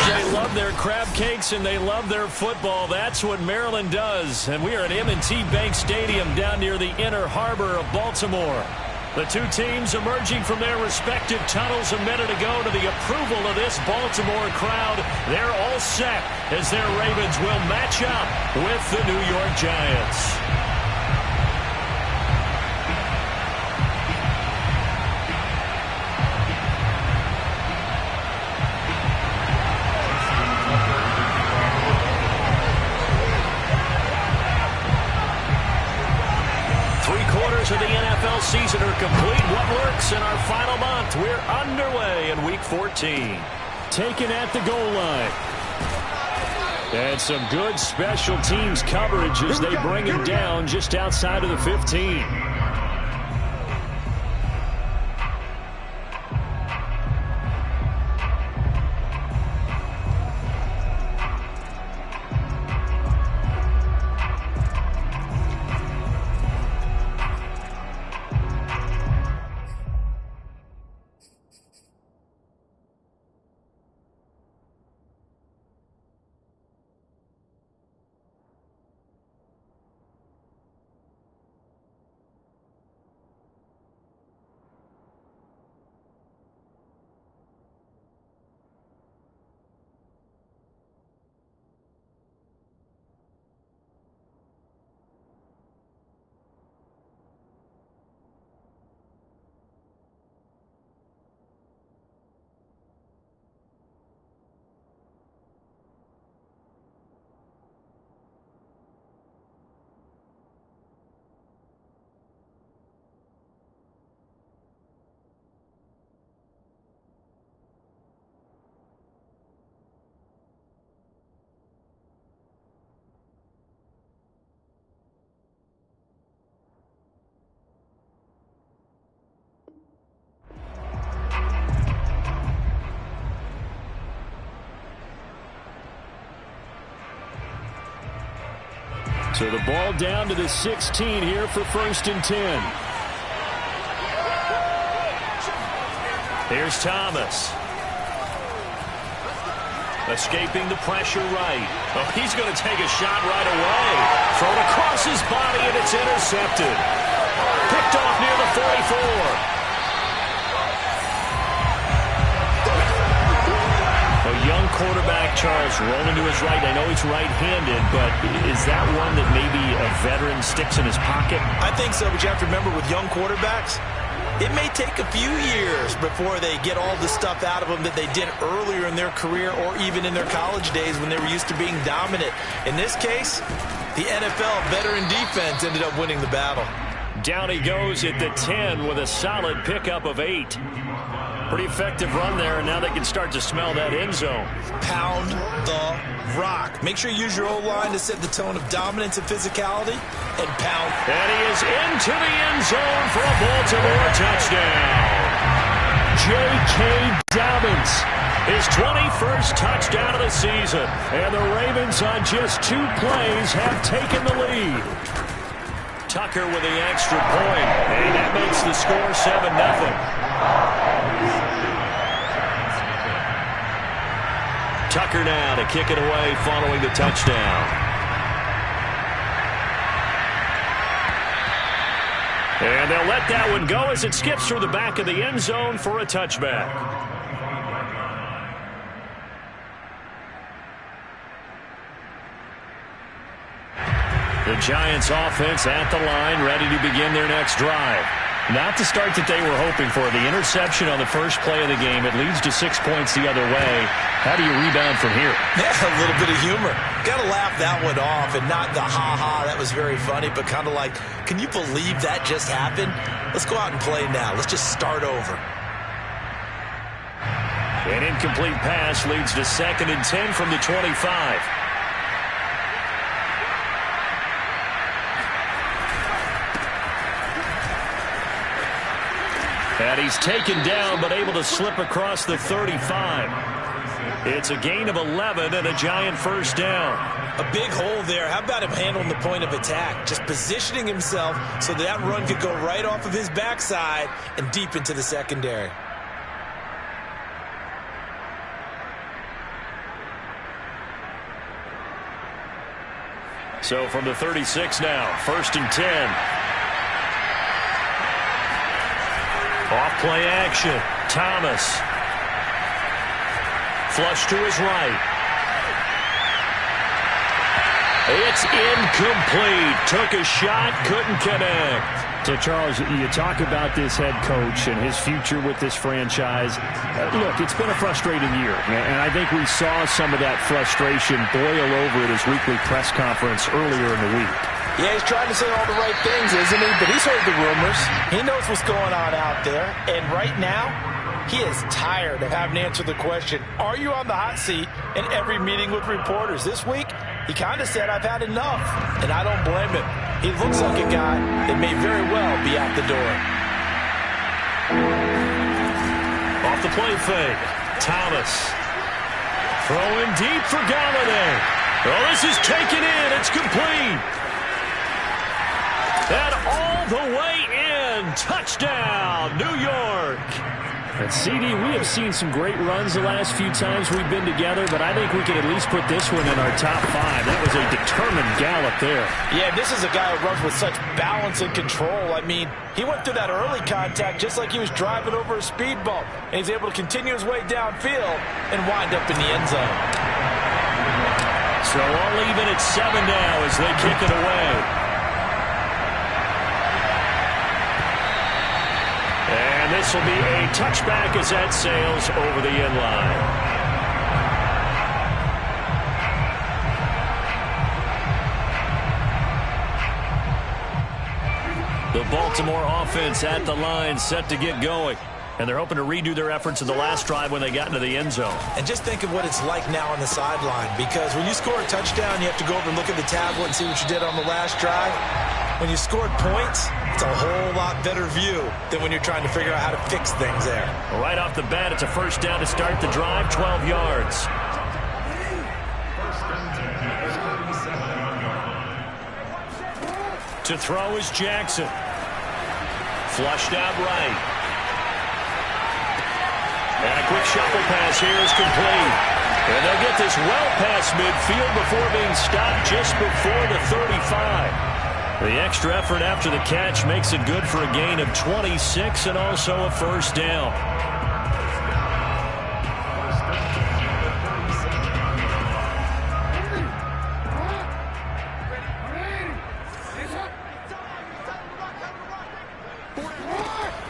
They love their crab cakes and they love their football. That's what Maryland does. And we are at M&T Bank Stadium down near the Inner Harbor of Baltimore. The two teams emerging from their respective tunnels a minute ago to the approval of this Baltimore crowd. They're all set as their Ravens will match up with the New York Giants. Of the NFL season are complete. What works in our final month? We're underway in Week 14. Taken at the goal line. And some good special teams coverage as they bring him down just outside of the 15. So the ball down to the 16 here for 1st and 10. Here's Thomas. Escaping the pressure right. Oh, he's going to take a shot right away. Thrown across his body, and it's intercepted. Picked off near the 44. A young quarterback, Charles, rolling to his right. I know he's right-handed, but is that one that maybe a veteran sticks in his pocket? I think so, but you have to remember with young quarterbacks, it may take a few years before they get all the stuff out of them that they did earlier in their career or even in their college days when they were used to being dominant. In this case, the NFL veteran defense ended up winning the battle. Down he goes at the 10 with a solid pickup of 8. Pretty effective run there, and now they can start to smell that end zone. Pound the rock. Make sure you use your O-line to set the tone of dominance and physicality, and pound. And he is into the end zone for a Baltimore touchdown. J.K. Dobbins, his 21st touchdown of the season. And the Ravens on just 2 plays have taken the lead. Tucker with the extra point, and that makes the score 7-0. Tucker now to kick it away following the touchdown. And they'll let that one go as it skips through the back of the end zone for a touchback. The Giants offense at the line, ready to begin their next drive. Not the start that they were hoping for. The interception on the first play of the game. It leads to 6 points the other way. How do you rebound from here? Yeah, a little bit of humor. Got to laugh that one off and not the ha-ha, that was very funny, but kind of like, can you believe that just happened? Let's go out and play now. Let's just start over. An incomplete pass leads to 2nd and 10 from the 25. And he's taken down, but able to slip across the 35. It's a gain of 11 and a Giant first down. A big hole there. How about him handling the point of attack? Just positioning himself so that run could go right off of his backside and deep into the secondary. So from the 36 now, 1st and 10. Off-play action. Thomas. Flush to his right. It's incomplete. Took a shot, couldn't connect. So, Charles, you talk about this head coach and his future with this franchise. Look, it's been a frustrating year, and I think we saw some of that frustration boil over at his weekly press conference earlier in the week. Yeah, he's trying to say all the right things, isn't he? But he's heard the rumors. He knows what's going on out there. And right now, he is tired of having to answer the question, are you on the hot seat in every meeting with reporters? This week, he kind of said, I've had enough. And I don't blame him. He looks like a guy that may very well be out the door. Off the play fake. Thomas. Throwing deep for Galladay. Oh, this is taken in. It's complete. And all the way in. Touchdown, New York. And CD, we have seen some great runs the last few times we've been together, but I think we can at least put this one in our top 5. That was a determined gallop there. Yeah, this is a guy who runs with such balance and control. I mean, he went through that early contact just like he was driving over a speed bump, and he's able to continue his way downfield and wind up in the end zone. So all even at 7 now as they kick it away. And this will be a touchback as that sails over the end line. The Baltimore offense at the line, set to get going. And they're hoping to redo their efforts in the last drive when they got into the end zone. And just think of what it's like now on the sideline, because when you score a touchdown, you have to go over and look at the tablet and see what you did on the last drive. When you scored points, it's a whole lot better view than when you're trying to figure out how to fix things there. Right off the bat, it's a first down to start the drive, 12 yards. To throw is Jackson. Flushed out right. And a quick shuffle pass here is complete. And they'll get this well past midfield before being stopped just before the 35. The extra effort after the catch makes it good for a gain of 26 and also a first down.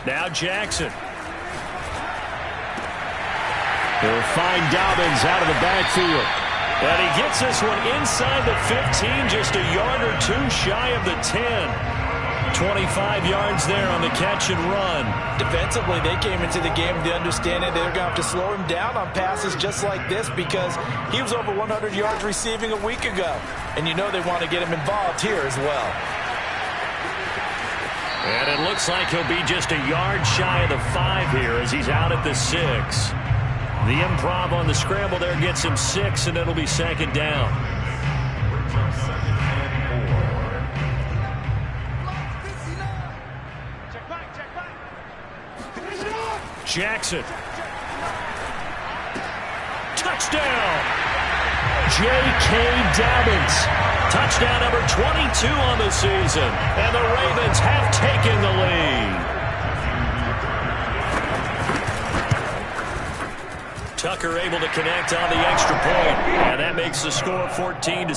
Now Jackson. He'll find Dobbins out of the backfield. And he gets this one inside the 15, just a yard or two shy of the 10. 25 yards there on the catch and run. Defensively, they came into the game with the understanding they're going to have to slow him down on passes just like this because he was over 100 yards receiving a week ago. And you know they want to get him involved here as well. And it looks like he'll be just a yard shy of the 5 here as he's out at the 6. The improv on the scramble there gets him 6, and it'll be second down. Jackson. Touchdown! J.K. Dobbins. Touchdown number 22 on the season. And the Ravens have taken the lead. Tucker able to connect on the extra point, and that makes the score 14-7.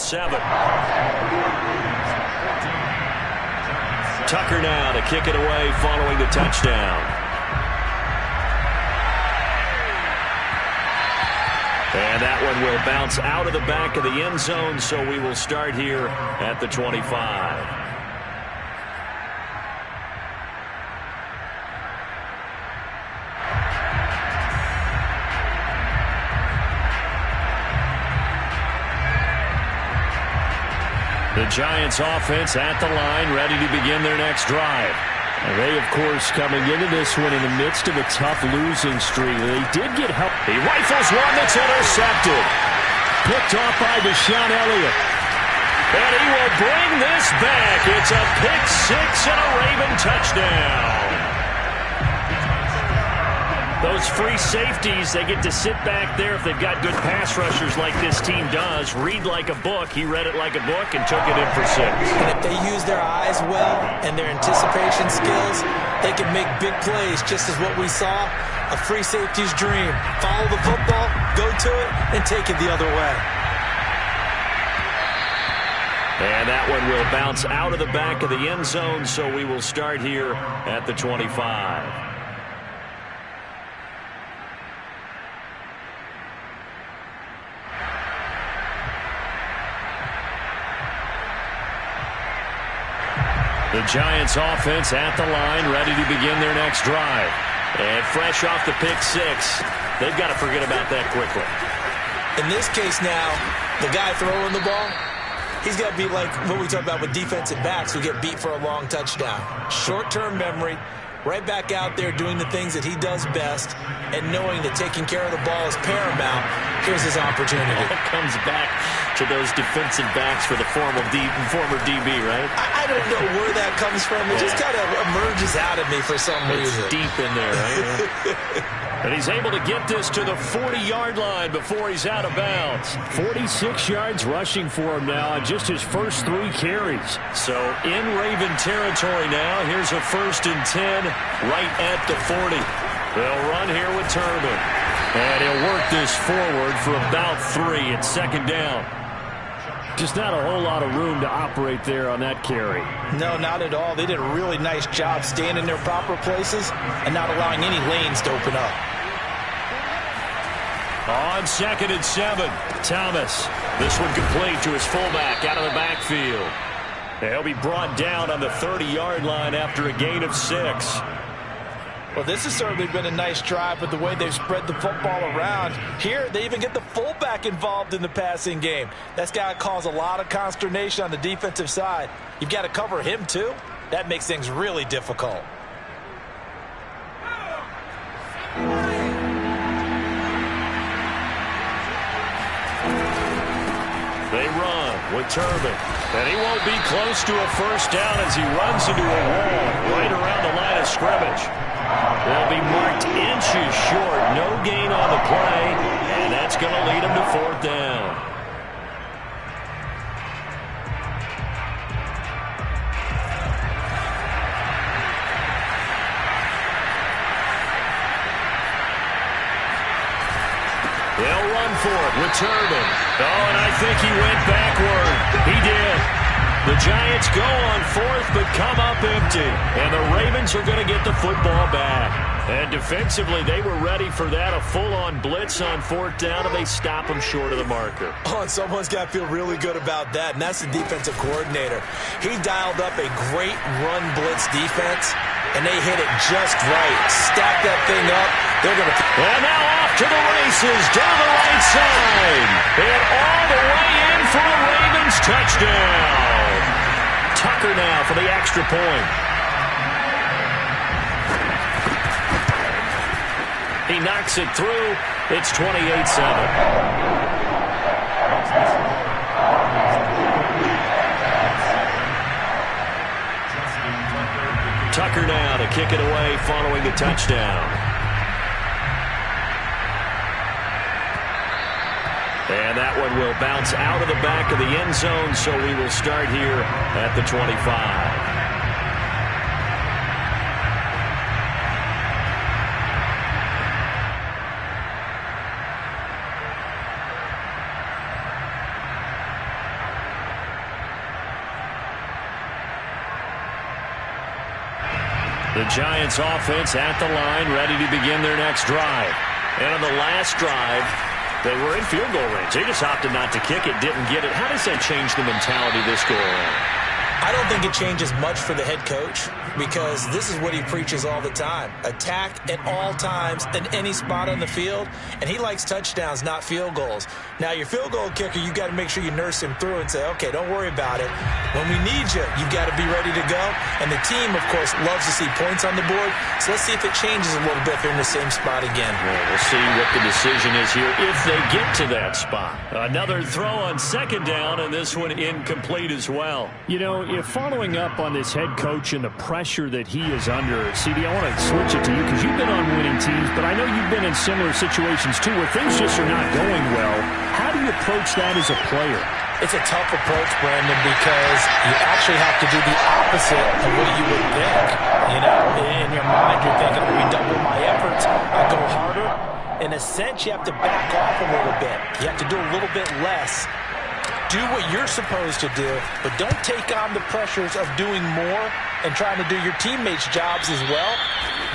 Tucker now to kick it away following the touchdown. And that one will bounce out of the back of the end zone, so we will start here at the 25. The Giants offense at the line, ready to begin their next drive. And they, of course, coming into this one in the midst of a tough losing streak. They did get help. He rifles one that's intercepted. Picked off by Deshaun Elliott. And he will bring this back. It's a pick 6 and a Raven touchdown. Those free safeties, they get to sit back there if they've got good pass rushers like this team does. Read like a book. He read it like a book and took it in for 6. And if they use their eyes well and their anticipation skills, they can make big plays, just as what we saw, a free safety's dream. Follow the football, go to it, and take it the other way. And that one will bounce out of the back of the end zone, so we will start here at the 25. The Giants offense at the line, ready to begin their next drive. And fresh off the pick 6, they've got to forget about that quickly. In this case now, the guy throwing the ball, he's got to be like what we talk about with defensive backs who get beat for a long touchdown. Short-term memory, right back out there doing the things that he does best, and knowing that taking care of the ball is paramount. Here's his opportunity. It comes back to those defensive backs for the former DB, right? I don't know where that comes from. It just kind of emerges out of me for some reason. It's deep in there, right? And he's able to get this to the 40-yard line before he's out of bounds. 46 yards rushing for him now on just his first 3 carries. So in Raven territory now. Here's a 1st and 10 right at the 40. They'll run here with Turbin. And he'll work this forward for about 3 at 2nd down. Just not a whole lot of room to operate there on that carry. No, not at all. They did a really nice job staying in their proper places and not allowing any lanes to open up. On 2nd and 7, Thomas. This one complete to his fullback out of the backfield. He'll be brought down on the 30-yard line after a gain of 6. Well, this has certainly been a nice drive with the way they've spread the football around. Here, they even get the fullback involved in the passing game. That's got to cause a lot of consternation on the defensive side. You've got to cover him, too. That makes things really difficult. They run with Turbin. And he won't be close to a 1st down as he runs into a wall right around the line of scrimmage. They'll be marked inches short. No gain on the play. And that's going to lead him to 4th down. They'll run for it with Turbin. Oh, and I think he went backward. He did. The Giants go on 4th, but come up empty. And the Ravens are going to get the football back. And defensively, they were ready for that. A full-on blitz on 4th down, and they stop them short of the marker. Oh, and someone's got to feel really good about that, and that's the defensive coordinator. He dialed up a great run blitz defense, and they hit it just right. Stack that thing up. They're going to... And now off to the races down the right side. And all the way in for a Ravens touchdown. Tucker now for the extra point. He knocks it through. It's 28-7. Tucker now to kick it away following the touchdown. And that one will bounce out of the back of the end zone, so we will start here at the 25. The Giants offense at the line, ready to begin their next drive. And on the last drive, they were in field goal range. They just opted not to kick it, didn't get it. How does that change the mentality this go around? I don't think it changes much for the head coach because this is what he preaches all the time. Attack at all times in any spot on the field, and he likes touchdowns, not field goals. Now, your field goal kicker, you've got to make sure you nurse him through and say, okay, don't worry about it. When we need you, you've got to be ready to go. And the team, of course, loves to see points on the board. So let's see if it changes a little bit if they're in the same spot again. Well, we'll see what the decision is here if they get to that spot. Another throw on 2nd down, and this one incomplete as well. You know, following up on this head coach and the pressure that he is under, CD, I want to switch it to you because you've been on winning teams, but I know you've been in similar situations too where things just are not going well. How do you approach that as a player? It's a tough approach, Brandon, because you actually have to do the opposite of what you would think. You know, in your mind, you're thinking, if we double my efforts, I go harder. In a sense, you have to back off a little bit. You have to do a little bit less. Do what you're supposed to do, but don't take on the pressures of doing more and trying to do your teammates' jobs as well.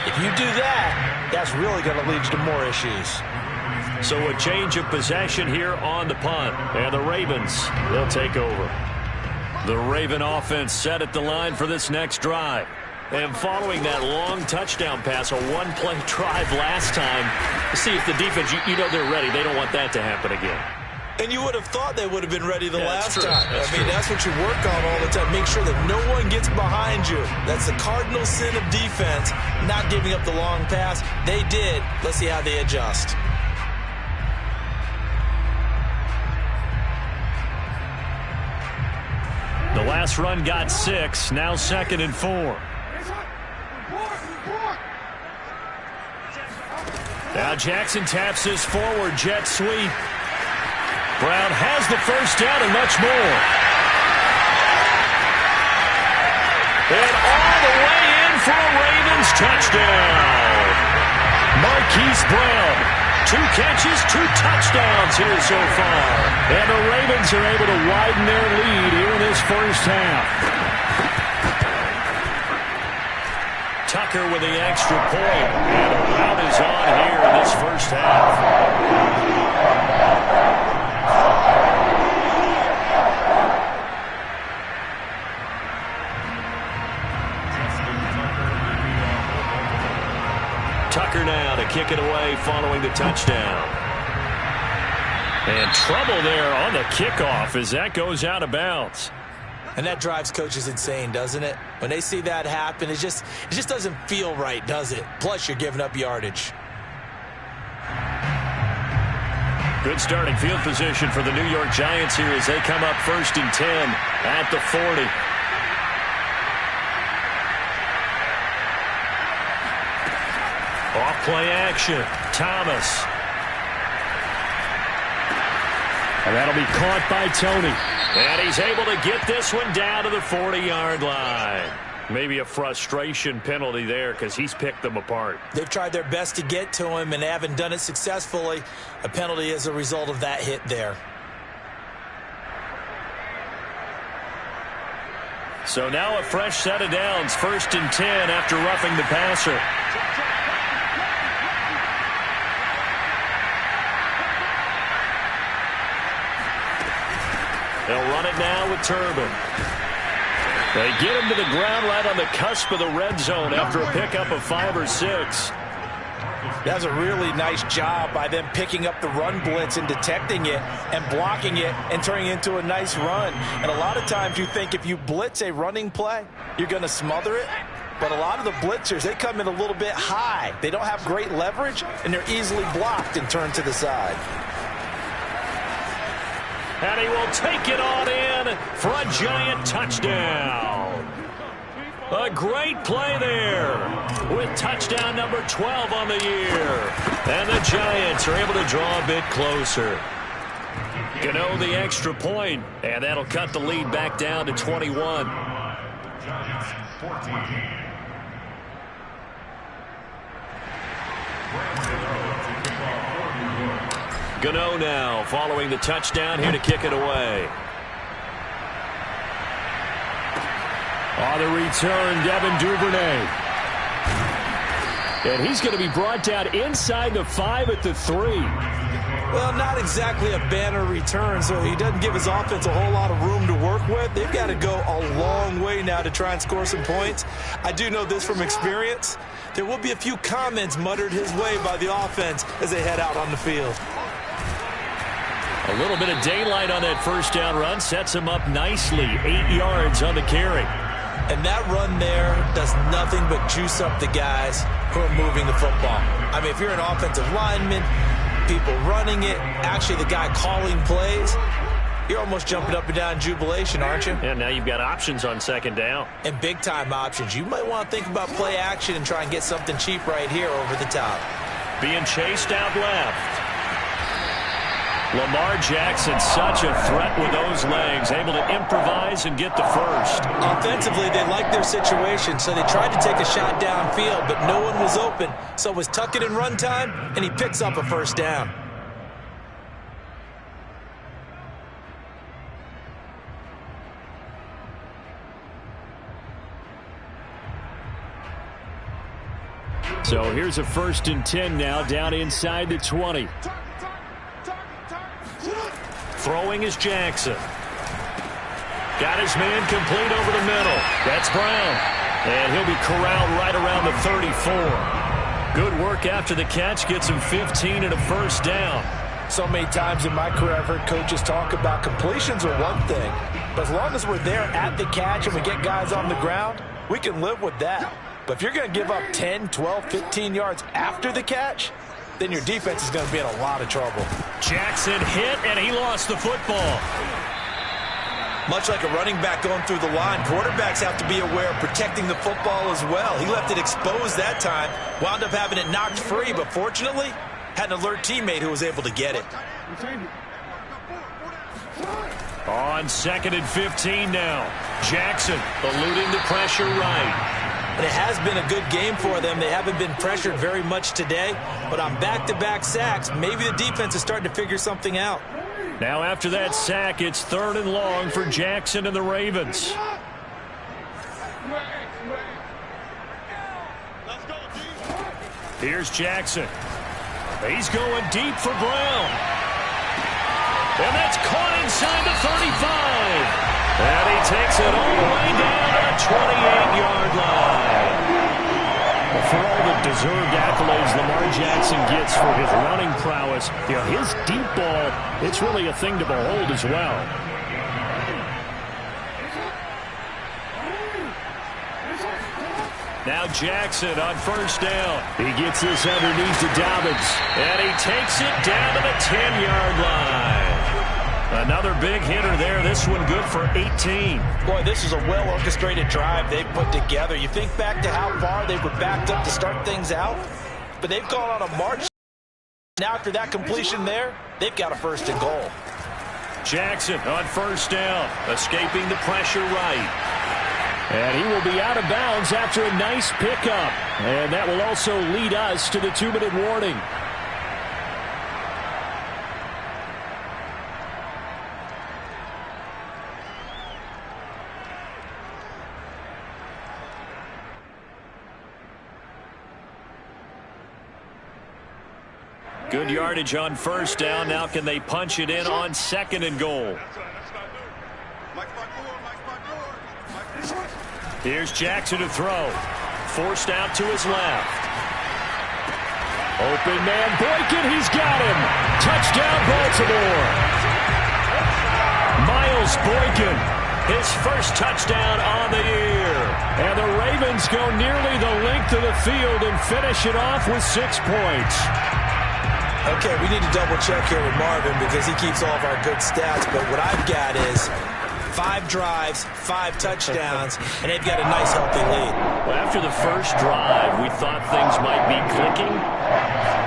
If you do that, that's really going to lead you to more issues. So a change of possession here on the punt. And the Ravens, they'll take over. The Raven offense set at the line for this next drive. And following that long touchdown pass, a one-play drive last time, see if the defense, you know they're ready. They don't want that to happen again. And you would have thought they would have been ready the last time. I mean, that's what you work on all the time. Make sure that no one gets behind you. That's the cardinal sin of defense, not giving up the long pass. They did. Let's see how they adjust. The last run got 6, now 2nd and 4. Now Jackson taps this forward jet sweep. Brown has the first down and much more. And all the way in for a Ravens touchdown. Marquise Brown, 2 catches, 2 touchdowns here so far. And the Ravens are able to widen their lead here in this first half. Tucker with the extra point. And a rout is on here in this first half. Tucker now to kick it away following the touchdown. And trouble there on the kickoff as that goes out of bounds. And that drives coaches insane, doesn't it? When they see that happen, it just doesn't feel right, does it? Plus, you're giving up yardage. Good starting field position for the New York Giants here as they come up 1st and 10 at the 40. Off-play action. Thomas. And that'll be caught by Tony. And he's able to get this one down to the 40-yard line. Maybe a frustration penalty there because he's picked them apart. They've tried their best to get to him and they haven't done it successfully. A penalty as a result of that hit there. So now a fresh set of downs. 1st and 10 after roughing the passer. They'll run it now with Turbin. They get him to the ground right on the cusp of the red zone after a pickup of 5 or 6. That's a really nice job by them picking up the run blitz and detecting it and blocking it and turning it into a nice run. And a lot of times you think if you blitz a running play, you're going to smother it. But a lot of the blitzers, they come in a little bit high. They don't have great leverage, and they're easily blocked and turned to the side. And he will take it on in for a Giant touchdown. A great play there with touchdown number 12 on the year. And the Giants are able to draw a bit closer. Gano the extra point, and that'll cut the lead back down to 21. Gano now following the touchdown here to kick it away. On the return, Devin Duvernay. And he's going to be brought down inside the 5 at the 3. Well, not exactly a banner return, so he doesn't give his offense a whole lot of room to work with. They've got to go a long way now to try and score some points. I do know this from experience. There will be a few comments muttered his way by the offense as they head out on the field. A little bit of daylight on that first down run sets him up nicely. 8 yards on the carry. And that run there does nothing but juice up the guys who are moving the football. I mean, if you're an offensive lineman, people running it, actually the guy calling plays, You're almost jumping up and down in jubilation, aren't you? And now you've got options on second down. And big-time options. You might want to think about play action and try and get something cheap right here over the top. Being chased out left. Lamar Jackson, such a threat with those legs, able to improvise and get the first. Offensively, they liked their situation, so they tried to take a shot downfield, but no one was open. So it was tuck it in run time, and he picks up a first down. So here's a 1st and 10 now, down inside the 20. Throwing is Jackson. Got his man complete over the middle. That's Brown. And he'll be corralled right around the 34. Good work after the catch. Gets him 15 and a first down. So many times in my career I've heard coaches talk about completions are one thing. But as long as we're there at the catch and we get guys on the ground, we can live with that. But if you're going to give up 10, 12, 15 yards after the catch, then your defense is going to be in a lot of trouble. Jackson hit, and he lost the football. Much like a running back going through the line, quarterbacks have to be aware of protecting the football as well. He left it exposed that time, wound up having it knocked free, but fortunately, had an alert teammate who was able to get it. On 2nd and 15 now. Jackson eluding the pressure right. And it has been a good game for them. They haven't been pressured very much today, but on back-to-back sacks, maybe the defense is starting to figure something out. Now after that sack, it's 3rd and long for Jackson and the Ravens. Here's Jackson. He's going deep for Brown. And that's caught inside the 35. And he takes it all the way down to the 28-yard line. Well, for all the deserved accolades Lamar Jackson gets for his running prowess, you know, his deep ball, it's really a thing to behold as well. Now Jackson on 1st down. He gets this underneath to Dobbins. And he takes it down to the 10-yard line. Another big hitter there. This one good for 18. Boy, this is a well-orchestrated drive they put together. You think back to how far they were backed up to start things out, but they've gone on a march. Now after that completion there, they've got a 1st and goal. Jackson on 1st down, escaping the pressure right. And he will be out of bounds after a nice pickup. And that will also lead us to the 2-minute warning. Good yardage on 1st down. Now can they punch it in on 2nd and goal? Here's Jackson to throw. Forced out to his left. Open man, Boykin, he's got him. Touchdown, Baltimore. Miles Boykin, his first touchdown on the year. And the Ravens go nearly the length of the field and finish it off with 6 points. Okay, we need to double check here with Marvin because he keeps all of our good stats, but what I've got is 5 drives, 5 touchdowns, and they've got a nice, healthy lead. Well, after the first drive, we thought things might be clicking.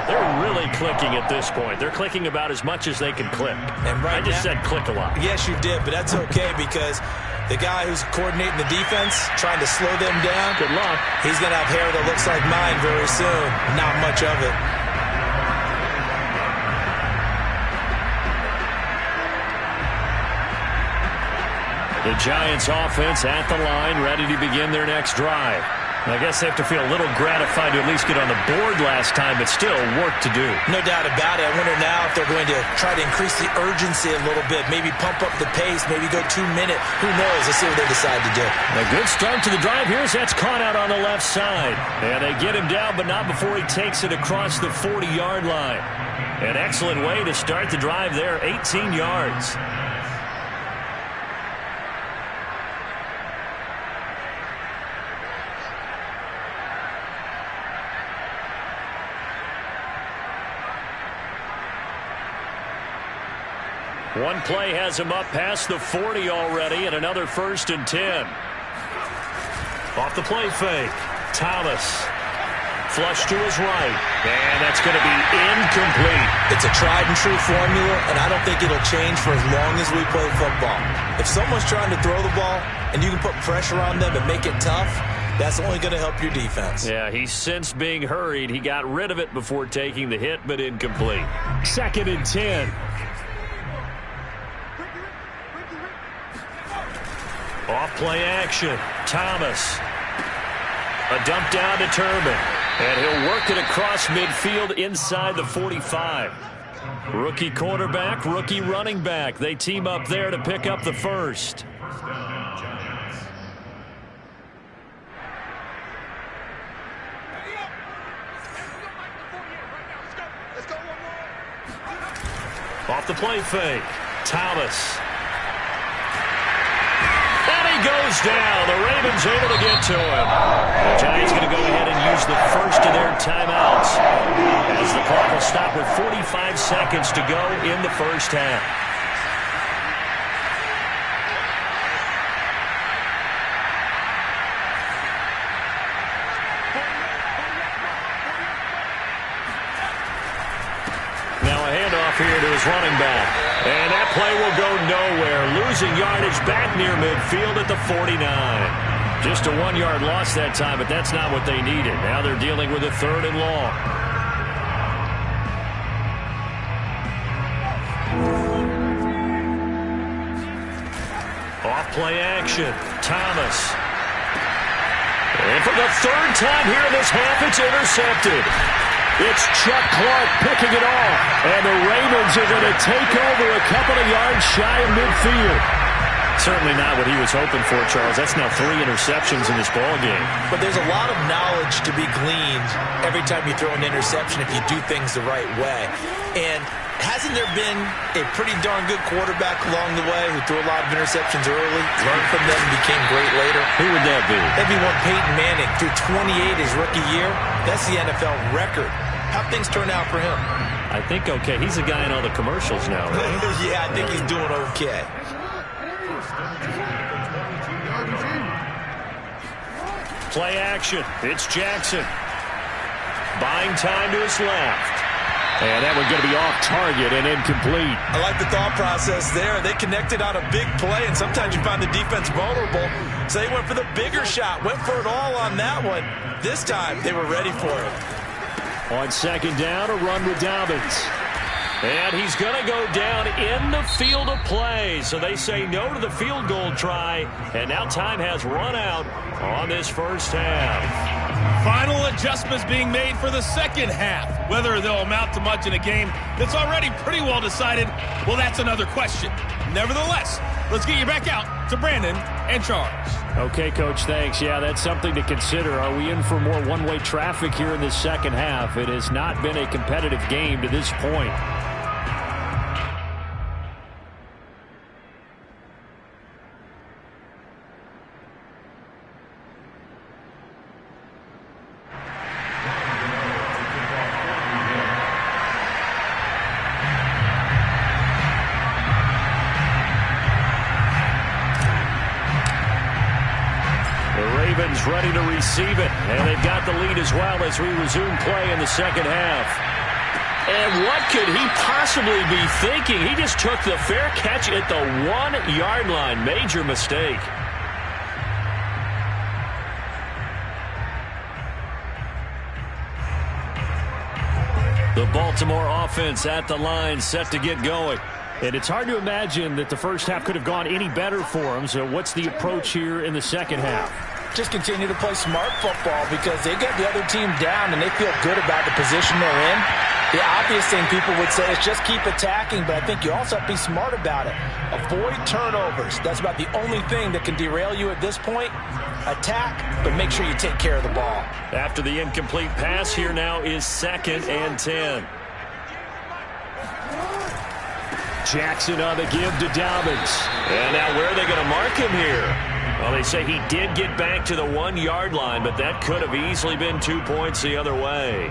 They're really clicking at this point. They're clicking about as much as they can click. And right I just said click a lot. Yes, you did, but that's okay because the guy who's coordinating the defense, trying to slow them down, good luck. He's going to have hair that looks like mine very soon. Not much of it. The Giants offense at the line, ready to begin their next drive. I guess they have to feel a little gratified to at least get on the board last time, but still work to do. No doubt about it. I wonder now if they're going to try to increase the urgency a little bit, maybe pump up the pace, maybe go 2-minute. Who knows? Let's see what they decide to do. A good start to the drive. Here's that's caught out on the left side. And they get him down, but not before he takes it across the 40-yard line. An excellent way to start the drive there, 18 yards. One play has him up past the 40 already, and another 1st and 10. Off the play fake. Thomas. Flush to his right. And that's going to be incomplete. It's a tried and true formula, and I don't think it'll change for as long as we play football. If someone's trying to throw the ball and you can put pressure on them and make it tough, that's only going to help your defense. Yeah, he sensed being hurried. He got rid of it before taking the hit, but incomplete. 2nd and 10. Off play action. Thomas. A dump down to Turbin. And he'll work it across midfield inside the 45. Rookie quarterback, rookie running back. They team up there to pick up the first. Off the play fake. Thomas. Goes down. The Ravens able to get to him. The Giants going to go ahead and use the first of their timeouts as the clock will stop with 45 seconds to go in the first half. Now a handoff here to his running back. And that play will go nowhere. Losing yardage back near midfield at the 49. Just a 1-yard loss that time, but that's not what they needed. Now they're dealing with a 3rd and long. Off play action. Thomas. And for the 3rd time here in this half, it's intercepted. It's Chuck Clark picking it off. And the Ravens are going to take over a couple of yards shy of midfield. Certainly not what he was hoping for, Charles. That's now 3 interceptions in this ballgame. But there's a lot of knowledge to be gleaned every time you throw an interception if you do things the right way. And hasn't there been a pretty darn good quarterback along the way who threw a lot of interceptions early, learned from them, and became great later? Who would that be? That'd be one Peyton Manning. Threw 28 his rookie year. That's the NFL record. How'd things turn out for him? I think okay. He's a guy in all the commercials now, right? Yeah, I think he's doing okay. Play action. It's Jackson. Buying time to his left. And that one's going to be off target and incomplete. I like the thought process there. They connected on a big play, and sometimes you find the defense vulnerable. So they went for the bigger shot, went for it all on that one. This time, they were ready for it. On 2nd down, a run with Dobbins. And he's going to go down in the field of play. So they say no to the field goal try. And now time has run out on this first half. Final adjustments being made for the second half. Whether they'll amount to much in a game that's already pretty well decided, well, that's another question. Nevertheless, let's get you back out to Brandon and Charles. Okay, Coach, thanks. Yeah, that's something to consider. Are we in for more one-way traffic here in the second half? It has not been a competitive game to this point. Ready to receive it, and they've got the lead as well as we resume play in the second half. And what could he possibly be thinking? He just took the fair catch at the 1-yard line. Major mistake. The Baltimore offense at the line, set to get going. And it's hard to imagine that the first half could have gone any better for them. So what's the approach here in the second half? Just continue to play smart football because they got the other team down and they feel good about the position they're in. The obvious thing people would say is just keep attacking, but I think you also have to be smart about it. Avoid turnovers. That's about the only thing that can derail you at this point. Attack, but make sure you take care of the ball. After the incomplete pass, here now is 2nd and 10. Jackson on the give to Dobbins. And now where are they going to mark him here? Well, they say he did get back to the 1-yard line, but that could have easily been 2 points the other way.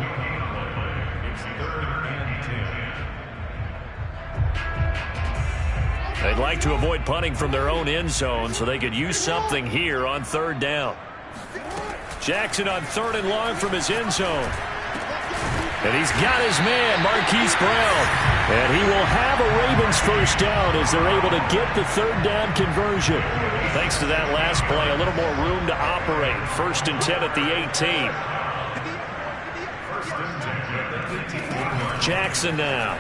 They'd like to avoid punting from their own end zone so they could use something here on third down. Jackson on 3rd and long from his end zone. And he's got his man, Marquise Brown. And he will have a Ravens first down as they're able to get the 3rd down conversion. Thanks to that last play, a little more room to operate. 1st and 10 at the 18. Jackson now.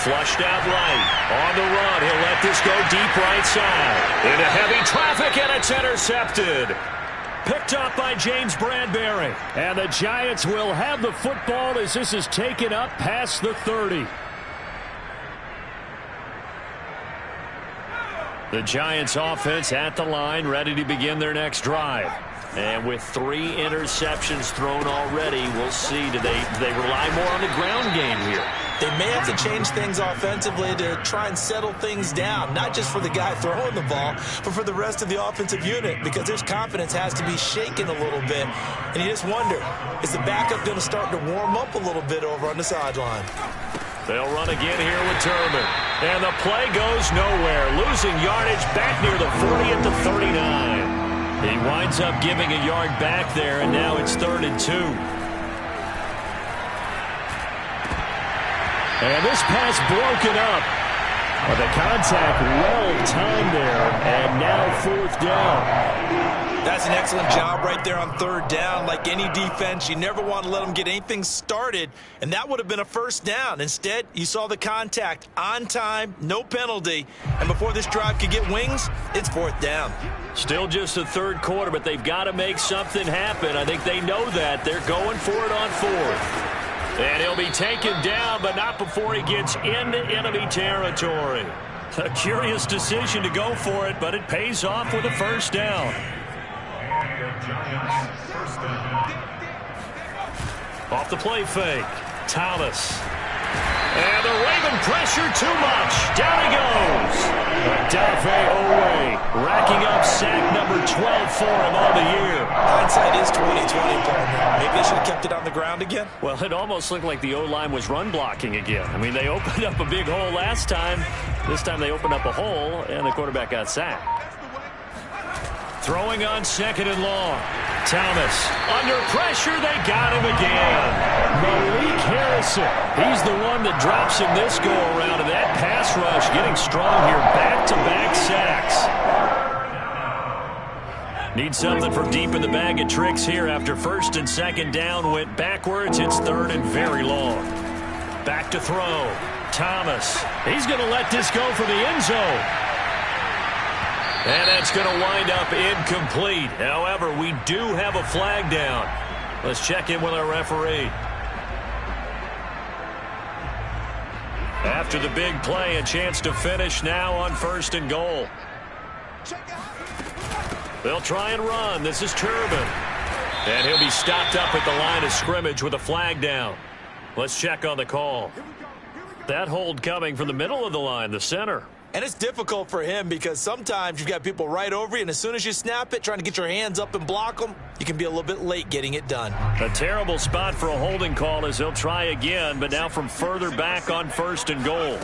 Flushed out right. On the run. He'll let this go deep right side. Into heavy traffic, and it's intercepted. Picked up by James Bradbury. And the Giants will have the football as this is taken up past the 30. The Giants offense at the line, ready to begin their next drive. And with 3 interceptions thrown already, we'll see. Do they rely more on the ground game here? They may have to change things offensively to try and settle things down, not just for the guy throwing the ball, but for the rest of the offensive unit, because his confidence has to be shaken a little bit. And you just wonder, is the backup going to start to warm up a little bit over on the sideline? They'll run again here with Turman. And the play goes nowhere, losing yardage back near the 40 at the 39. He winds up giving a yard back there, and now it's 3rd and 2. And this pass broken up. But the contact well-timed there, and now 4th down. That's an excellent job right there on 3rd down. Like any defense, you never want to let them get anything started, and that would have been a 1st down. Instead, you saw the contact on time, no penalty, and before this drive could get wings, it's 4th down. Still just the 3rd quarter, but they've got to make something happen. I think they know that. They're going for it on 4th. And he'll be taken down, but not before he gets into enemy territory. A curious decision to go for it, but it pays off with a 1st down. Off the play fake. Thomas. And the Raven pressure too much. Down he goes. Odafe Owe racking up sack number 12 for him on the year. Hindsight is 20/20, partner. Maybe they should have kept it on the ground again. Well, it almost looked like the O-line was run blocking again. I mean, they opened up a big hole last time. This time they opened up a hole, and the quarterback got sacked. Throwing on 2nd and long. Thomas under pressure. They got him again. Malik Harrison. He's the one that drops him this go-around. And that pass rush getting strong here. Back-to-back sacks. Need something from deep in the bag of tricks here after 1st and 2nd down went backwards. It's 3rd and very long. Back to throw. Thomas. He's going to let this go for the end zone. And that's going to wind up incomplete. However, we do have a flag down. Let's check in with our referee. After the big play, a chance to finish now on 1st and goal. They'll try and run. This is Turbin. And he'll be stopped up at the line of scrimmage with a flag down. Let's check on the call. That hold coming from the middle of the line, the center. And it's difficult for him because sometimes you've got people right over you, and as soon as you snap it, trying to get your hands up and block them, you can be a little bit late getting it done. A terrible spot for a holding call as he'll try again, but now from further back on 1st and goal.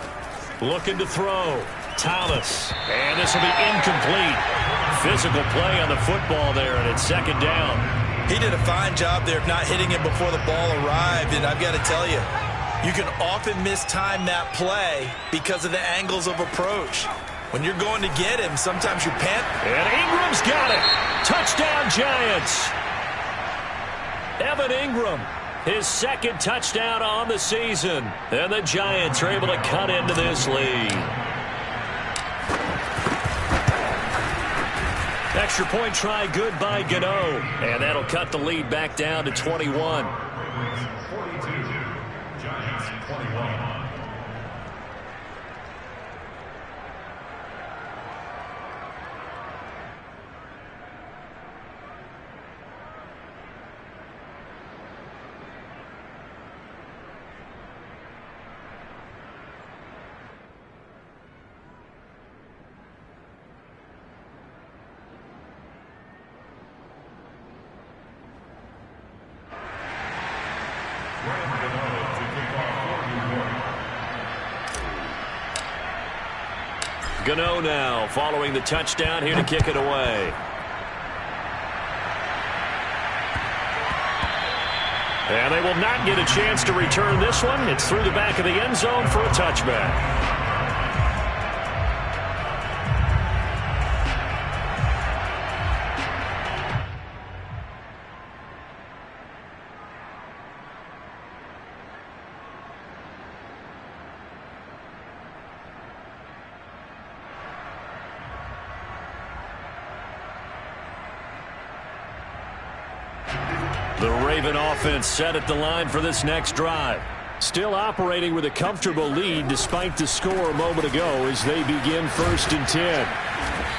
Looking to throw. Thomas. And this will be incomplete. Physical play on the football there, and it's 2nd down. He did a fine job there of not hitting him before the ball arrived, and I've got to tell you, you can often mistime that play because of the angles of approach. When you're going to get him, sometimes you pant. And Ingram's got it. Touchdown, Giants. Evan Ingram, his 2nd touchdown on the season. And the Giants are able to cut into this lead. Extra point try good by Gano. And that'll cut the lead back down to 21. Gano now following the touchdown here to kick it away. And they will not get a chance to return this one. It's through the back of the end zone for a touchback. The Raven offense set at the line for this next drive. Still operating with a comfortable lead despite the score a moment ago as they begin 1st and 10.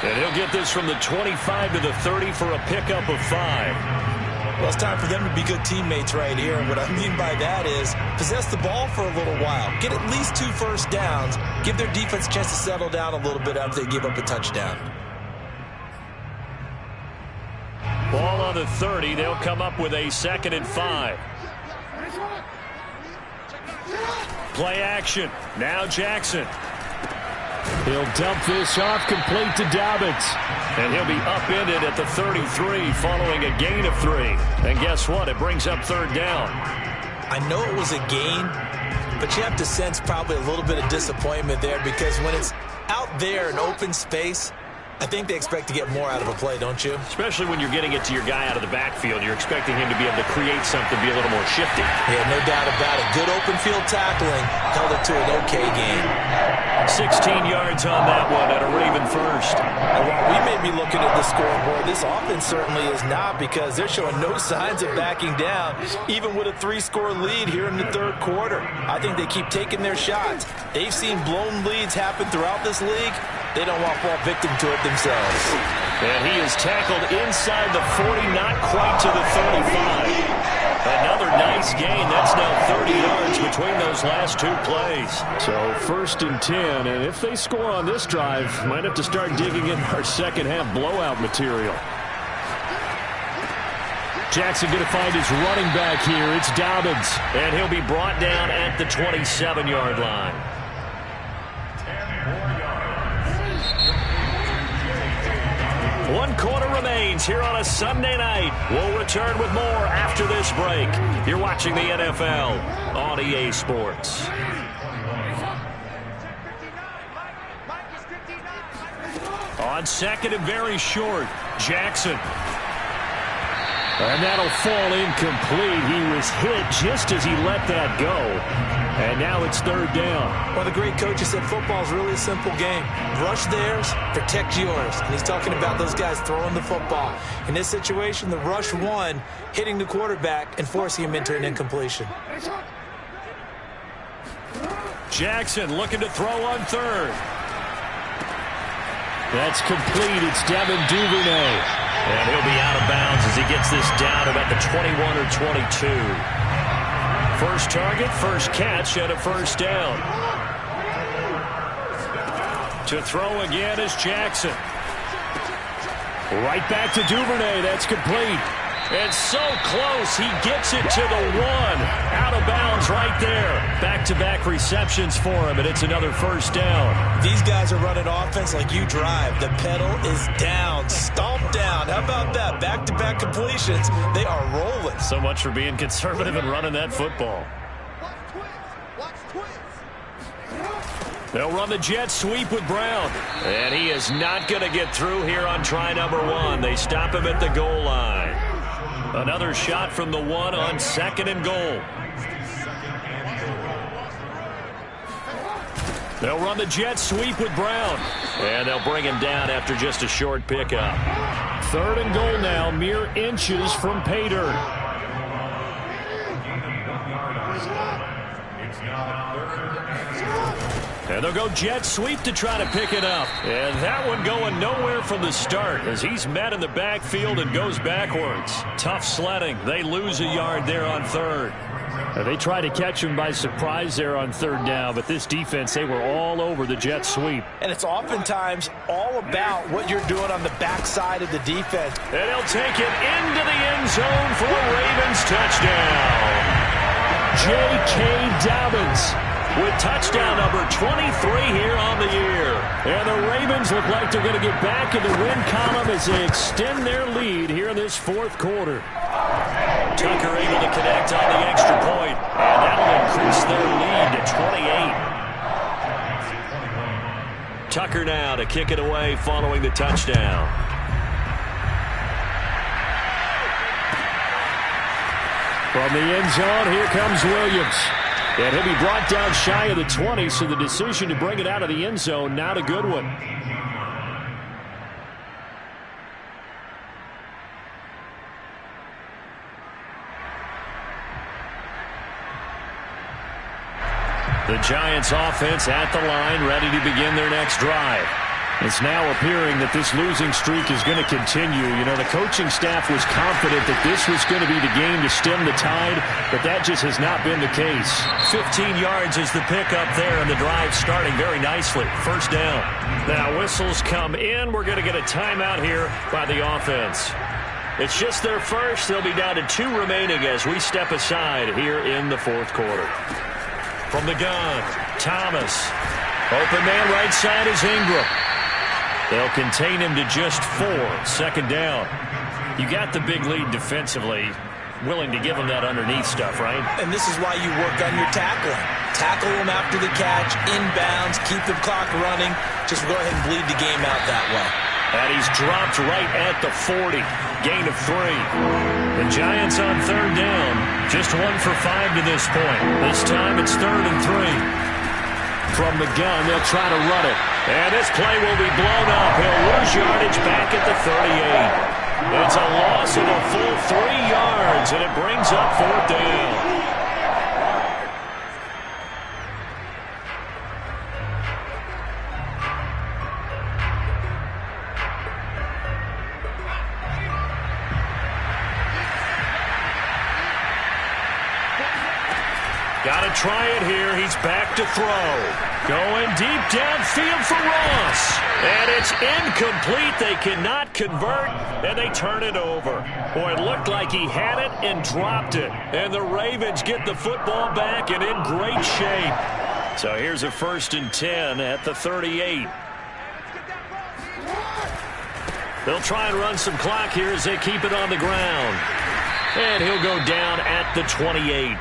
And he'll get this from the 25 to the 30 for a pickup of 5. Well, it's time for them to be good teammates right here. And what I mean by that is possess the ball for a little while. Get at least 2 first downs. Give their defense a chance to settle down a little bit after they give up a touchdown. Ball on the 30. They'll come up with a 2nd and 5. Play action. Now Jackson. He'll dump this off complete to Dobbins. And he'll be upended at the 33 following a gain of 3. And guess what? It brings up 3rd down. I know it was a gain, but you have to sense probably a little bit of disappointment there because when it's out there in open space, I think they expect to get more out of a play, don't you? Especially when you're getting it to your guy out of the backfield. You're expecting him to be able to create something, be a little more shifty. Yeah, no doubt about it. Good open field tackling held it to an okay game. 16 yards on that one at a Raven first. And while we may be looking at the scoreboard, this offense certainly is not because they're showing no signs of backing down, even with a 3-score lead here in the 3rd quarter. I think they keep taking their shots. They've seen blown leads happen throughout this league. They don't want to fall victim to it themselves. And he is tackled inside the 40, not quite to the 35. Another nice gain. That's now 30 yards between those last 2 plays. So 1st and 10, and if they score on this drive, might have to start digging in our second-half blowout material. Jackson going to find his running back here. It's Dobbins. And he'll be brought down at the 27-yard line. 1 quarter remains here on a Sunday night. We'll return with more after this break. You're watching the NFL on EA Sports. On 2nd and very short, Jackson. And that'll fall incomplete. He was hit just as he let that go. And now it's 3rd down. Well, the great coach said football is really a simple game. Rush theirs, protect yours. And he's talking about those guys throwing the football. In this situation, the rush one, hitting the quarterback and forcing him into an incompletion. Jackson looking to throw on 3rd. That's complete. It's Devin Duvernay. And he'll be out of bounds as he gets this down about the 21 or 22. First target, first catch at a 1st down. To throw again is Jackson. Right back to Duvernay. That's complete. And so close, he gets it to the 1. Out of bounds right there. Back-to-back receptions for him, and it's another 1st down. These guys are running offense like you drive. The pedal is down, stomped down. How about that? Back-to-back completions. They are rolling. So much for being conservative and running that football. They'll run the jet sweep with Brown. And he is not going to get through here on try number 1. They stop him at the goal line. Another shot from the 1 on 2nd and goal. They'll run the jet sweep with Brown. And they'll bring him down after just a short pickup. 3rd and goal now, mere inches from pay dirt. And they'll go jet sweep to try to pick it up. And that one going nowhere from the start as he's met in the backfield and goes backwards. Tough sledding. They lose a yard there on 3rd. They tried to catch him by surprise there on 3rd down, but this defense, they were all over the jet sweep. And it's oftentimes all about what you're doing on the backside of the defense. And he'll take it into the end zone for a Ravens touchdown. J.K. Dobbins with touchdown number 23 here on the year. And the Ravens look like they're going to get back in the win column as they extend their lead here in this fourth quarter. Tucker able to connect on the extra point, and that'll increase their lead to 28. Tucker now to kick it away following the touchdown. From the end zone, here comes Williams. And he'll be brought down shy of the 20, so the decision to bring it out of the end zone, not a good one. The Giants offense at the line, ready to begin their next drive. It's now appearing that this losing streak is going to continue. You know, the coaching staff was confident that this was going to be the game to stem the tide, but that just has not been the case. 15 yards is the pickup there, and the drive starting very nicely. First down. Now whistles come in. We're going to get a timeout here by the offense. It's just their first. They'll be down to 2 remaining as we step aside here in the fourth quarter. From the gun, Thomas. Open man right side is Ingram. They'll contain him to just 4. Second down. You got the big lead defensively. Willing to give him that underneath stuff, right? And this is why you work on your tackling. Tackle him after the catch, inbounds, keep the clock running. Just go ahead and bleed the game out that way. And he's dropped right at the 40. Gain of 3. The Giants on third down. Just 1 for 5 to this point. This time it's 3rd and 3. From the gun, they'll try to run it. And this play will be blown up. He'll lose yardage back at the 38. It's a loss of a full 3 yards, and it brings up 4th down. Got to try it here. He's back to throw. Going deep downfield for Ross. And it's incomplete. They cannot convert, and they turn it over. Boy, it looked like he had it and dropped it. And the Ravens get the football back and in great shape. So here's a 1st and 10 at the 38. They'll try and run some clock here as they keep it on the ground. And he'll go down at the 28.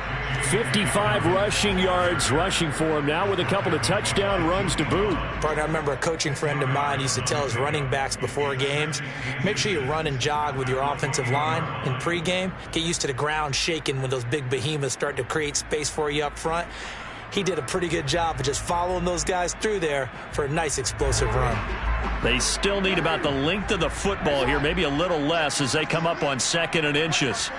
55 rushing yards rushing for him now with a couple of touchdown runs to boot. Partner, I remember a coaching friend of mine used to tell his running backs before games, make sure you run and jog with your offensive line in pregame. Get used to the ground shaking when those big behemoths start to create space for you up front. He did a pretty good job of just following those guys through there for a nice explosive run. They still need about the length of the football here, maybe a little less as they come up on 2nd and inches.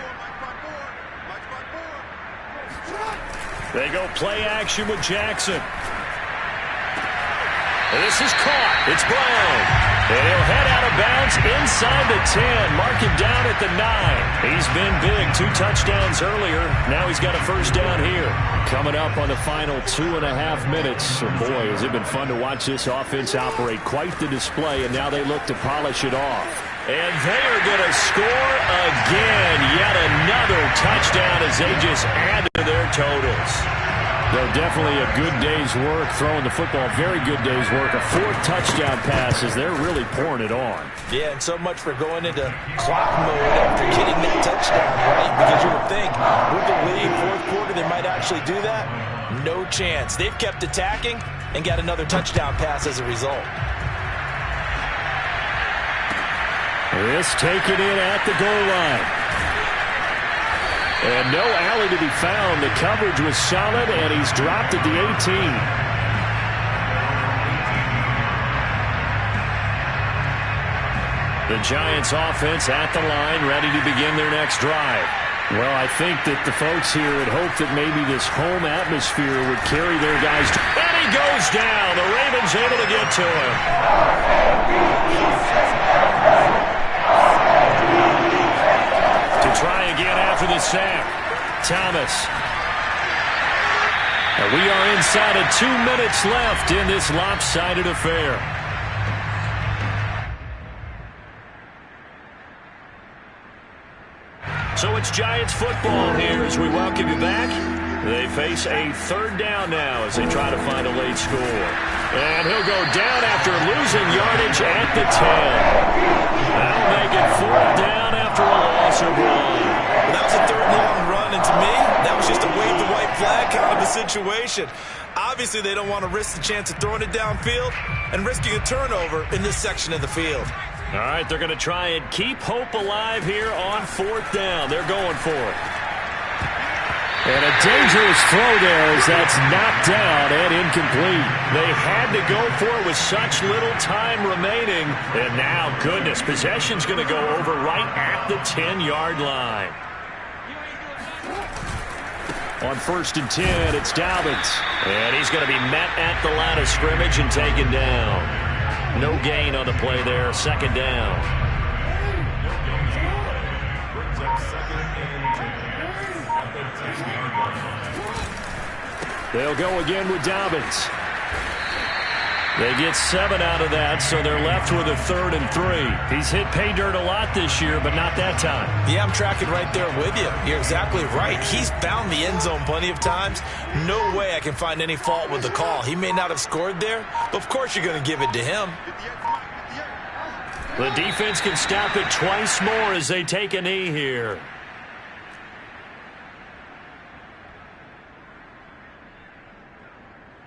They go play action with Jackson. This is caught. It's Brown. And he'll head out of bounds inside the 10. Mark him down at the 9. He's been big. 2 touchdowns earlier. Now he's got a first down here. Coming up on the final 2.5 minutes. And boy, has it been fun to watch this offense operate. Quite the display, and now they look to polish it off. And they are going to score again. Yet another touchdown as they just add to their totals. Though definitely a good day's work throwing the football. Very good day's work. A 4th touchdown pass as they're really pouring it on. Yeah, and so much for going into clock mode after getting that touchdown, right? Because you would think with the lead, 4th quarter, they might actually do that. No chance. They've kept attacking and got another touchdown pass as a result. This taken in at the goal line. And no alley to be found. The coverage was solid, and he's dropped at the 18. The Giants offense at the line, ready to begin their next drive. Well, I think that the folks here had hoped that maybe this home atmosphere would carry their guys. And he goes down. The Ravens able to get to him. To try again after the sack. Thomas. And we are inside of 2 minutes left in this lopsided affair. So it's Giants football here as we welcome you back. They face a third down now as they try to find a late score. And he'll go down after losing yardage at the 10. That'll make it fourth down after a loss of one. Well, that was a third long run, and to me, that was just a wave the white flag kind of a situation. Obviously, they don't want to risk the chance of throwing it downfield and risking a turnover in this section of the field. All right, they're going to try and keep hope alive here on fourth down. They're going for it. And a dangerous throw there as that's knocked down and incomplete. They had to go for it with such little time remaining. And now, goodness, possession's going to go over right at the 10-yard line. On 1st and 10, it's Dobbins. And he's going to be met at the line of scrimmage and taken down. No gain on the play there, second down. They'll go again with Dobbins. They get 7 out of that, so they're left with a 3rd and 3. He's hit pay dirt a lot this year, but not that time. Yeah, I'm tracking right there with you. You're exactly right. He's found the end zone plenty of times. No way I can find any fault with the call. He may not have scored there, but of course you're going to give it to him. The defense can stop it twice more as they take a knee here.